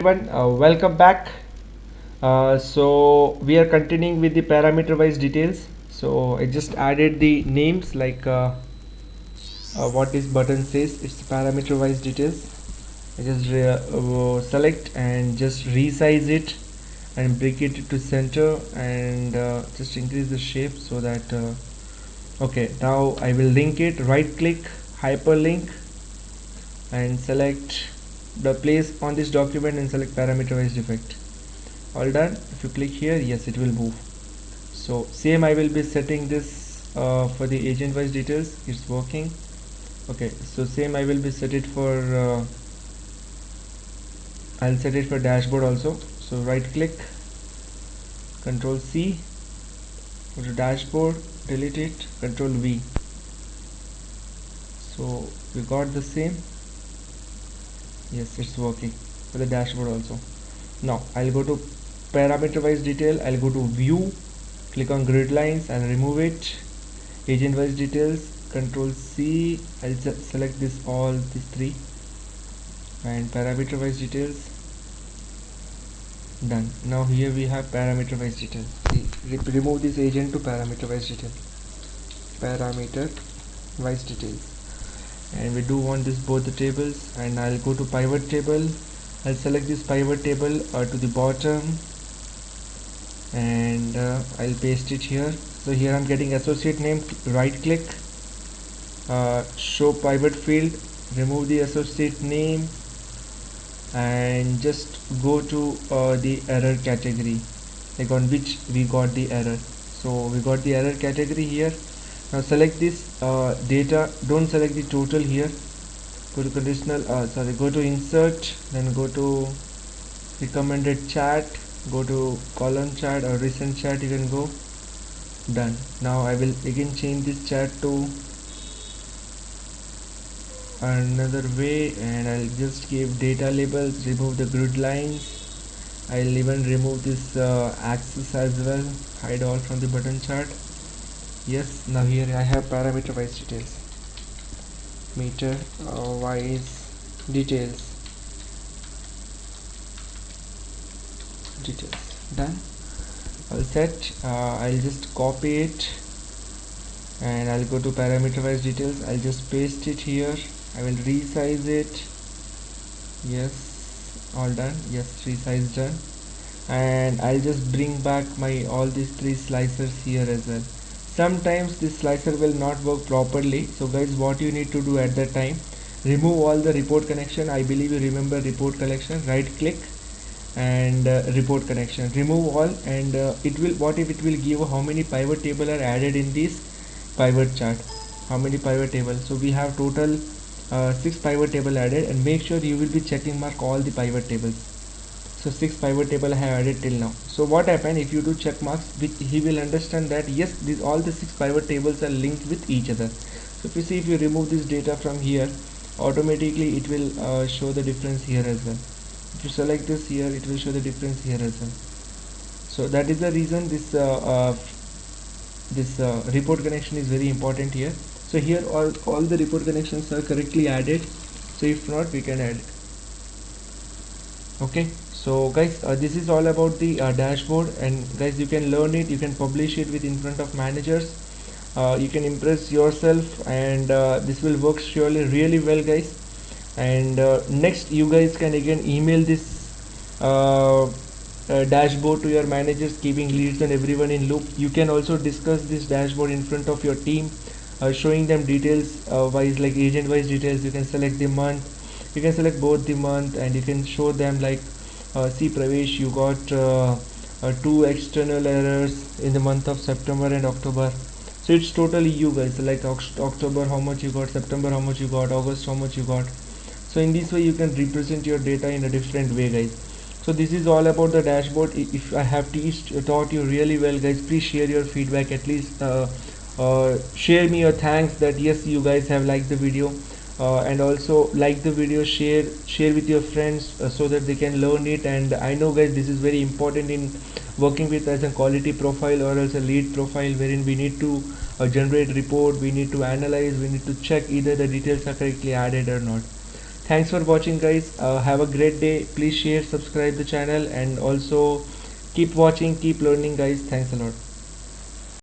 Everyone, welcome back. So we are continuing with the parameter wise details. So I just added the names like what this button says. It's parameter wise details. I just select and just resize it and bring it to center and just increase the shape so that okay, now I will link it. Right click, hyperlink, and select the place on this document and select parameterized effect. All done. If you click here, yes, it will move. So same I will be setting this for the agent wise details. It's working. Okay, so same I will be set it for I'll set it for dashboard also. So right click, control C, go to dashboard, delete it, control V. So we got the same. Yes, it's working for the dashboard also. Now I'll go to parameter wise detail. I'll go to view, click on grid lines and remove it. Agent wise details, control C. I'll select this all these three and parameter wise details. Done. Now here we have parameter wise detail. Remove this agent to parameter wise detail. Parameter wise details. And we do want this both the tables, and I'll go to pivot table. I'll select this pivot table to the bottom and I'll paste it here. So here I'm getting associate name. Right click, show pivot field, remove the associate name and just go to the error category, like on which we got the error. So we got the error category here. Now select this data. Don't select the total here. Go to conditional go to insert, then go to recommended chat, go to column chat or recent chat. You can go. Done. Now I will again change this chat to another way and I'll just give data labels, remove the grid lines. I'll even remove this axis as well, hide all from the button chart. Yes, now here I have parameter wise details. Meter wise details. Done. All set. I'll just copy it and I'll go to parameter wise details. I'll just paste it here. I will resize it. Yes, all done. Yes, resize done. And I'll just bring back my all these three slicers here as well. Sometimes this slicer will not work properly, so guys, what you need to do at that time, remove all the report connection. I believe you remember report connection. Right click and report connection, remove all, and it will, what if it will give how many pivot table are added in this pivot chart, how many pivot tables. So we have total 6 pivot table added, and make sure you will be checking mark all the pivot tables. So 6 pivot table I have added till now. So what happen if you do check marks, he will understand that yes, these all the 6 pivot tables are linked with each other. So if you see, if you remove this data from here, automatically it will show the difference here as well. If you select this here, it will show the difference here as well. So that is the reason this report connection is very important here. So here all the report connections are correctly added. So if not, we can add it. Okay, so guys, this is all about the dashboard, and guys, you can learn it, you can publish it with in front of managers, you can impress yourself, and this will work surely really well, guys. And next, you guys can again email this dashboard to your managers, keeping leads and everyone in loop. You can also discuss this dashboard in front of your team, showing them details wise, like agent wise details. You can select the month, you can select both the month, and you can show them like see Pravesh, you got 2 external errors in the month of September and October. So it's totally you guys, like October how much you got, September how much you got, August how much you got. So in this way you can represent your data in a different way, guys. So this is all about the dashboard. If I have taught you really well, guys, please share your feedback, at least share me your thanks that yes, you guys have liked the video. And also like the video, share with your friends so that they can learn it. And I know, guys, this is very important in working with as a quality profile or as a lead profile, wherein we need to generate report, we need to analyze, we need to check either the details are correctly added or not. Thanks for watching, guys. Have a great day. Please share, subscribe the channel, and also keep watching, keep learning, guys. Thanks a lot.